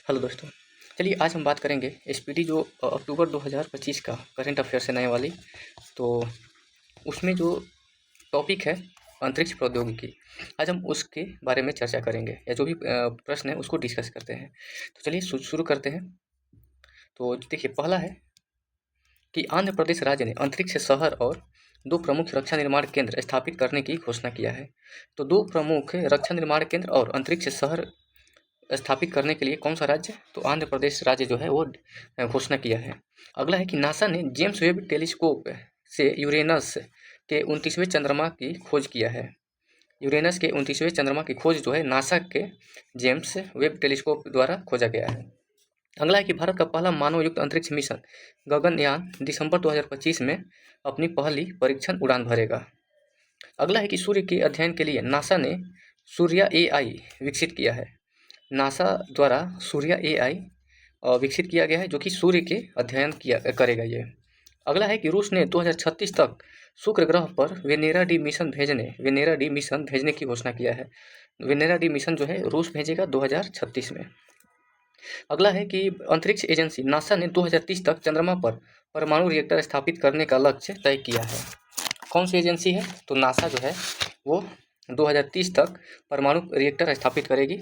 Hello दोस्तों, चलिए आज हम बात करेंगे एसपीटी जो अक्टूबर 2025 का करंट अफेयर्स है नए वाली। तो उसमें जो टॉपिक है अंतरिक्ष प्रौद्योगिकी, आज हम उसके बारे में चर्चा करेंगे या जो भी प्रश्न है उसको डिस्कस करते हैं। तो चलिए शुरू करते हैं। तो देखिए, पहला है कि आंध्र प्रदेश राज्य ने अंतरिक्ष शहर और 2 प्रमुख रक्षा निर्माण केंद्र स्थापित करने की घोषणा किया है। तो 2 प्रमुख रक्षा निर्माण केंद्र और अंतरिक्ष शहर स्थापित करने के लिए कौन सा राज्य? तो आंध्र प्रदेश राज्य जो है वो घोषणा किया है। अगला है कि नासा ने जेम्स वेब टेलीस्कोप से यूरेनस के 29वें चंद्रमा की खोज किया है। यूरेनस के 29वें चंद्रमा की खोज जो है नासा के जेम्स वेब टेलीस्कोप द्वारा खोजा गया है। अगला है कि भारत का पहला मानवयुक्त अंतरिक्ष मिशन गगनयान दिसंबर 2025 में अपनी पहली परीक्षण उड़ान भरेगा। अगला है कि सूर्य के अध्ययन के लिए नासा ने सूर्या AI विकसित किया है। नासा द्वारा सूर्या AI विकसित किया गया है जो कि सूर्य के अध्ययन करेगा ये। अगला है कि रूस ने 2036 तक शुक्र ग्रह पर वेनेरा डी मिशन भेजने की घोषणा किया है। वेनेरा डी मिशन जो है रूस भेजेगा 2036 में। अगला है कि अंतरिक्ष एजेंसी नासा ने 2030 तक चंद्रमा पर परमाणु रिएक्टर स्थापित करने का लक्ष्य तय किया है। कौन सी एजेंसी है? तो नासा जो है वो 2030 तक परमाणु रिएक्टर स्थापित करेगी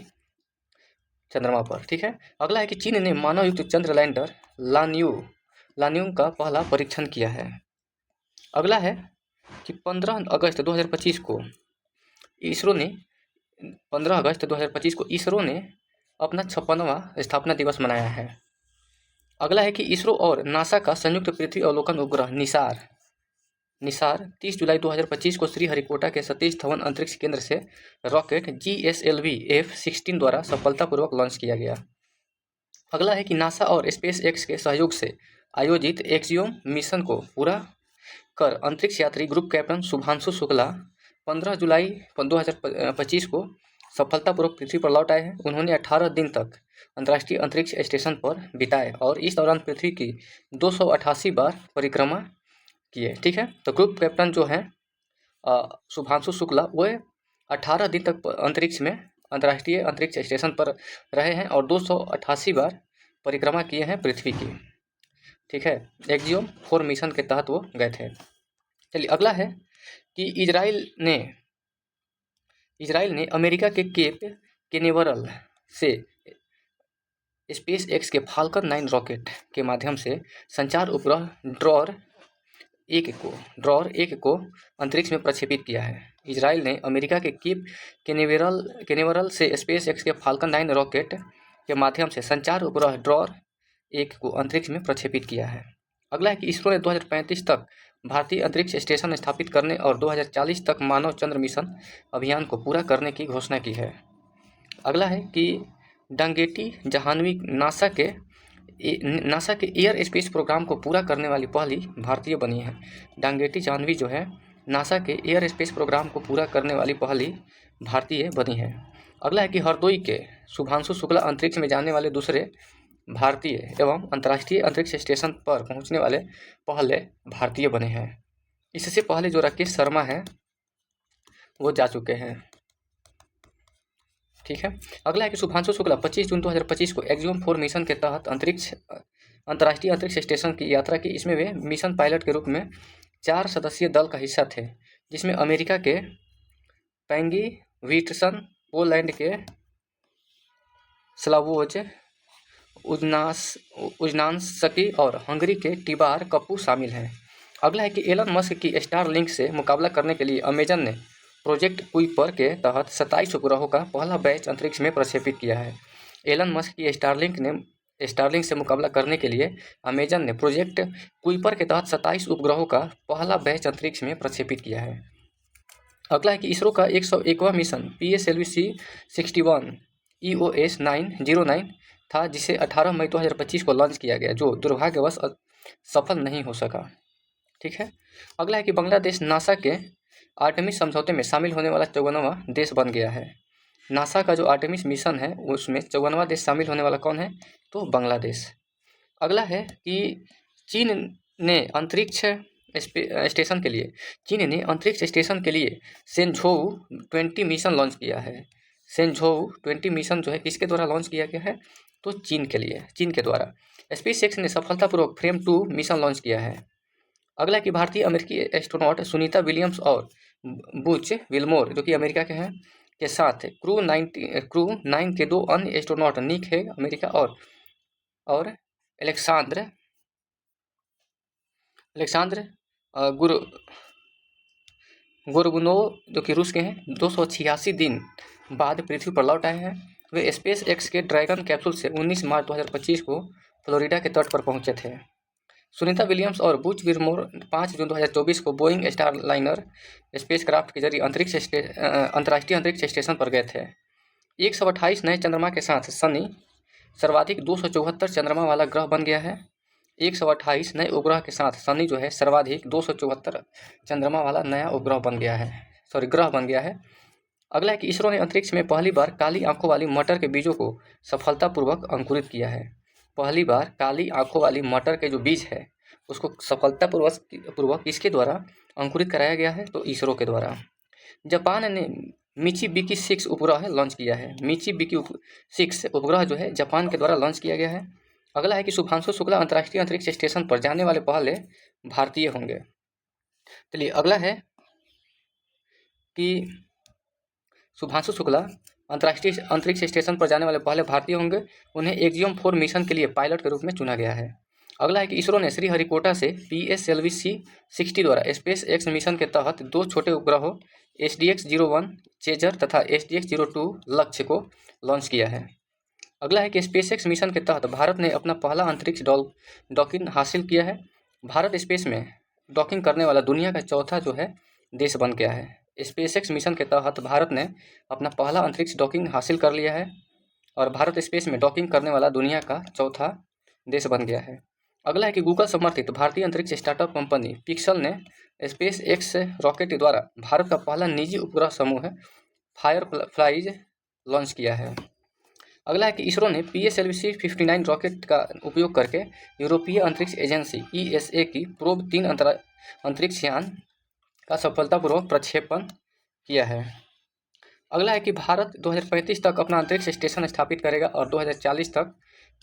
चंद्रमा पर। ठीक है। अगला है कि चीन ने मानवयुक्त चंद्र लैंडर लान्यूंग का पहला परीक्षण किया है। अगला है कि 15 अगस्त 2025 को इसरो ने अपना 56वां स्थापना दिवस मनाया है। अगला है कि इसरो और नासा का संयुक्त पृथ्वी अवलोकन उपग्रह निसार 30 जुलाई 2025 को श्रीहरिकोटा के सतीश धवन अंतरिक्ष केंद्र से रॉकेट GSLV F-16 द्वारा सफलतापूर्वक लॉन्च किया गया। अगला है कि नासा और SpaceX के सहयोग से आयोजित एक्सियोम मिशन को पूरा कर अंतरिक्ष यात्री ग्रुप कैप्टन शुभांशु शुक्ला 15 जुलाई 2025 को सफलतापूर्वक पृथ्वी पर लौट आए हैं। उन्होंने 18 दिन तक अंतर्राष्ट्रीय अंतरिक्ष स्टेशन पर बिताए और इस दौरान पृथ्वी की 288 बार परिक्रमा किए। ठीक है। तो ग्रुप कैप्टन जो हैं शुभांशु शुक्ला वो 18 दिन तक अंतर्राष्ट्रीय अंतरिक्ष स्टेशन पर रहे हैं और 288 बार परिक्रमा किए हैं पृथ्वी की। ठीक है। एक्सियोम 4 मिशन के तहत वो गए थे। चलिए, अगला है कि इजराइल ने अमेरिका के केप केनेवरल से SpaceX के फाल्कन 9 रॉकेट के माध्यम से संचार उपग्रह ड्रॉर 1 को अंतरिक्ष में प्रक्षेपित किया है। इजराइल ने अमेरिका के केप केनेवरल से SpaceX के फाल्कन 9 रॉकेट के माध्यम से संचार उपग्रह ड्रॉर 1 को अंतरिक्ष में प्रक्षेपित किया है। अगला है कि इसरो ने 2035 तक भारतीय अंतरिक्ष स्टेशन स्थापित करने और 2040 तक मानव चंद्र मिशन अभियान को पूरा करने की घोषणा की है। अगला है कि डंगेटी जाह्नवी नासा के एयर स्पेस प्रोग्राम को पूरा करने वाली पहली भारतीय बनी है। डंगेटी जाह्नवी जो है नासा के एयर स्पेस प्रोग्राम को पूरा करने वाली पहली भारतीय बनी है। अगला है कि हरदोई के शुभांशु शुक्ला अंतरिक्ष में जाने वाले दूसरे भारतीय एवं अंतर्राष्ट्रीय अंतरिक्ष स्टेशन पर पहुंचने वाले पहले भारतीय बने हैं। इससे पहले जो राकेश शर्मा हैं वो जा चुके हैं। ठीक है। अगला है कि शुभांशु शुक्ला 25 जून 2025 को एक्सियोम 4 मिशन के तहत अंतर्राष्ट्रीय अंतरिक्ष स्टेशन की यात्रा की। इसमें वे मिशन पायलट के रूप में 4 सदस्यीय दल का हिस्सा थे, जिसमें अमेरिका के पैंगी विटसन, पोलैंड के स्लावोज उजनास्की और हंगरी के टिबार कप्पू शामिल हैं। अगला है कि एलन मस्क की स्टारलिंक से मुकाबला करने के लिए अमेजन ने प्रोजेक्ट कुइपर के तहत 27 उपग्रहों का पहला बैच अंतरिक्ष में प्रक्षेपित किया है। एलन मस्क की स्टारलिंक से मुकाबला करने के लिए अमेजन ने प्रोजेक्ट कुइपर के तहत 27 उपग्रहों का पहला बैच अंतरिक्ष में प्रक्षेपित किया है। अगला है कि इसरो का 101वां मिशन PSLV-C61 EOS 909 था, जिसे 18 मई 2025 को लॉन्च किया गया, जो दुर्भाग्यवश सफल नहीं हो सका। ठीक है। अगला है कि बांग्लादेश नासा के आर्टेमिस समझौते में शामिल होने वाला 54वां देश बन गया है। नासा का जो आर्टेमिस मिशन है उसमें 54वां देश शामिल होने वाला कौन है? तो बांग्लादेश। अगला है कि चीन ने अंतरिक्ष स्टेशन के लिए सेंझोउ 20 मिशन लॉन्च किया है। सेंझोउ 20 मिशन जो है किसके द्वारा लॉन्च किया गया है? तो चीन के लिए, चीन के द्वारा SpaceX ने सफलतापूर्वक फ्रेम 2 मिशन लॉन्च किया है। अगला कि भारतीय अमेरिकी एस्ट्रोनॉट सुनीता विलियम्स और बुच विल्मोर जो कि अमेरिका के हैं के साथ क्रू 9 के 2 अन्य एस्ट्रोनॉट निक है अमेरिका और अलेक्सांद्र गोरगुनोव जो कि रूस के हैं 286 दिन बाद पृथ्वी पर लौट आए हैं। वे SpaceX के ड्रैगन कैप्सूल से 19 मार्च 2025 को फ्लोरिडा के तट पर पहुंचे थे। सुनीता विलियम्स और बुच विल्मोर 5 जून 2024 को बोइंग स्टारलाइनर स्पेसक्राफ्ट के जरिए अंतर्राष्ट्रीय अंतरिक्ष स्टेशन पर गए थे। 128 नए चंद्रमा के साथ शनि सर्वाधिक 274 चंद्रमा वाला ग्रह बन गया है। 128 नए उपग्रह के साथ शनि जो है सर्वाधिक 274 चंद्रमा वाला नया उपग्रह बन गया है, ग्रह बन गया है। अगला है कि इसरो ने अंतरिक्ष में पहली बार काली आंखों वाली मटर के बीजों को सफलतापूर्वक अंकुरित किया है। पहली बार काली आंखों वाली मटर के जो बीज है उसको सफलतापूर्वक किसके द्वारा अंकुरित कराया गया है? तो इसरो के द्वारा। जापान ने मिचिबिकी 6 उपग्रह लॉन्च किया है। मिचिबिकी 6 उपग्रह जो है जापान के द्वारा लॉन्च किया गया है। अगला है कि शुभांशु शुक्ला अंतर्राष्ट्रीय अंतरिक्ष स्टेशन पर जाने वाले पहले भारतीय होंगे। चलिए अगला है कि शुभांशु शुक्ला अंतर्राष्ट्रीय अंतरिक्ष स्टेशन पर जाने वाले पहले भारतीय होंगे। उन्हें एक्जियम 4 मिशन के लिए पायलट के रूप में चुना गया है। अगला है कि इसरो ने श्रीहरिकोटा से PSLV-C60 द्वारा SpaceX मिशन के तहत 2 छोटे उपग्रहों SDX-01 चेजर तथा SDX-02 लक्ष्य को लॉन्च किया है। अगला है कि SpaceX मिशन के तहत भारत ने अपना पहला अंतरिक्ष डॉकिंग हासिल किया है। भारत स्पेस में डॉकिंग करने वाला दुनिया का चौथा जो है देश बन गया है। SpaceX मिशन के तहत भारत ने अपना पहला अंतरिक्ष डॉकिंग हासिल कर लिया है और भारत स्पेस में डॉकिंग करने वाला दुनिया का चौथा देश बन गया है। अगला है कि गूगल समर्थित भारतीय अंतरिक्ष स्टार्टअप कंपनी पिक्सल ने SpaceX रॉकेट द्वारा भारत का पहला निजी उपग्रह समूह फायरफ्लाइज लॉन्च किया है। अगला है कि इसरो ने PSLV-C59 रॉकेट का उपयोग करके यूरोपीय अंतरिक्ष एजेंसी ESA की प्रोब 3 अंतरिक्ष यान का सफलतापूर्वक प्रक्षेपण किया है। अगला है कि भारत 2035 तक अपना अंतरिक्ष स्टेशन स्थापित करेगा और 2040 तक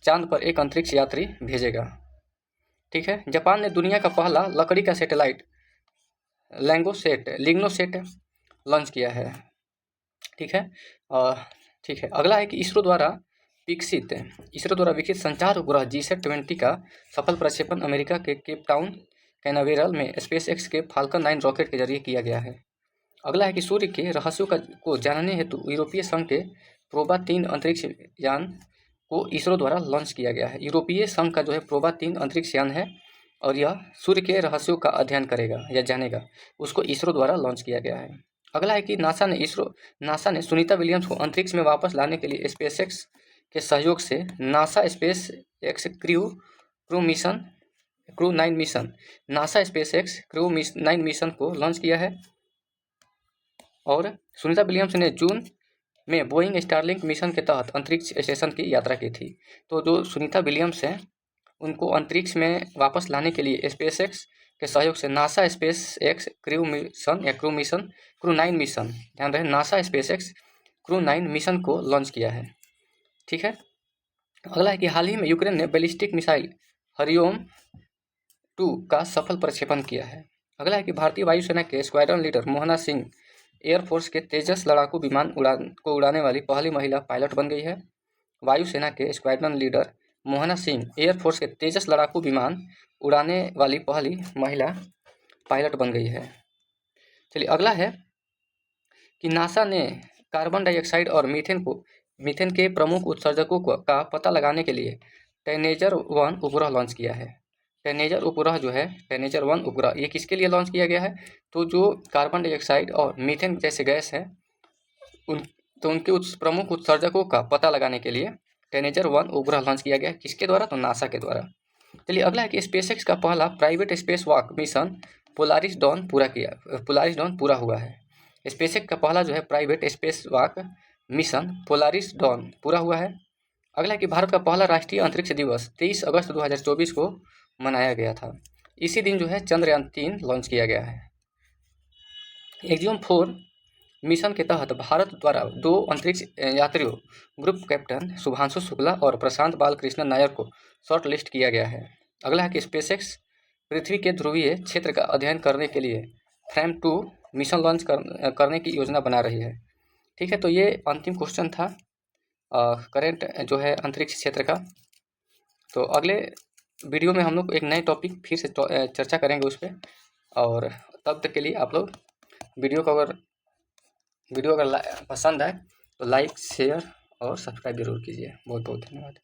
चांद पर एक अंतरिक्ष यात्री भेजेगा। ठीक है। जापान ने दुनिया का पहला लकड़ी का सैटेलाइट लिग्नोसेट लॉन्च किया है। ठीक है। अगला है कि इसरो द्वारा विकसित संचार उपग्रह GSAT-20 का सफल प्रक्षेपण अमेरिका के केप टाउन कैनावेरल में SpaceX के फाल्कन 9 रॉकेट के जरिए किया गया है। अगला है कि सूर्य के रहस्यों को जानने हेतु यूरोपीय संघ के प्रोबा 3 अंतरिक्ष यान को इसरो द्वारा लॉन्च किया गया है। यूरोपीय संघ का जो है प्रोबा 3 अंतरिक्ष यान है और यह सूर्य के रहस्यों का अध्ययन करेगा या जानेगा, उसको इसरो द्वारा लॉन्च किया गया है। अगला है कि नासा ने सुनीता विलियम्स को अंतरिक्ष में वापस लाने के लिए SpaceX के सहयोग से नासा SpaceX क्रू 9 मिशन को लॉन्च किया है। और सुनीता विलियम्स ने जून में बोइंग स्टारलिंक मिशन के तहत अंतरिक्ष स्टेशन की यात्रा की थी। तो जो सुनीता विलियम्स हैं उनको अंतरिक्ष में वापस लाने के लिए SpaceX के सहयोग से नासा SpaceX क्रू 9 मिशन, ध्यान रहे, नासा SpaceX क्रू 9 मिशन को लॉन्च किया है। ठीक है। अगला है कि हाल ही में यूक्रेन ने बैलिस्टिक मिसाइल हरिओम 2 का सफल प्रक्षेपण किया है। अगला है कि भारतीय वायुसेना के squadron leader Mohana Singh air force के तेजस लड़ाकू विमान को उड़ाने वाली पहली महिला पायलट बन गई है। वायुसेना के squadron leader Mohana Singh air force के तेजस लड़ाकू विमान उड़ाने वाली पहली महिला पायलट बन गई है। चलिए अगला है कि नासा ने कार्बन डाइऑक्साइड और मीथेन के प्रमुख उत्सर्जकों का पता लगाने के लिए टेनेजर 1 उपग्रह लॉन्च किया है। टेनेजर 1 उपग्रह ये किसके लिए लॉन्च किया गया है? तो जो कार्बन डाइऑक्साइड और मीथेन जैसे गैस है उनके प्रमुख उत्सर्जकों का पता लगाने के लिए टेनेजर 1 उपग्रह लॉन्च किया गया है। किसके द्वारा? तो नासा के द्वारा। चलिए अगला है कि SpaceX का पहला private space walk mission Polaris Dawn पूरा हुआ है। SpaceX का पहला जो है private space walk mission Polaris Dawn पूरा हुआ है। अगला है कि भारत का पहला राष्ट्रीय अंतरिक्ष दिवस 23 अगस्त 2024 को मनाया गया था। इसी दिन जो है चंद्रयान 3 लॉन्च किया गया है। एक्जियम 4 मिशन के तहत भारत द्वारा 2 अंतरिक्ष यात्रियों ग्रुप कैप्टन शुभांशु शुक्ला और प्रशांत बालकृष्णन नायर को शॉर्ट लिस्ट किया गया है। अगला है कि स्पेसएक्स पृथ्वी के ध्रुवीय क्षेत्र का अध्ययन करने के लिए फ्रैम 2 मिशन लॉन्च करने की योजना बना रही है। ठीक है, तो ये अंतिम क्वेश्चन था करेंट जो है अंतरिक्ष क्षेत्र का। तो अगले वीडियो में हम लोग एक नए टॉपिक फिर से चर्चा करेंगे उस पर, और तब तक के लिए आप लोग वीडियो अगर पसंद आए तो लाइक, शेयर और सब्सक्राइब जरूर कीजिए। बहुत बहुत धन्यवाद।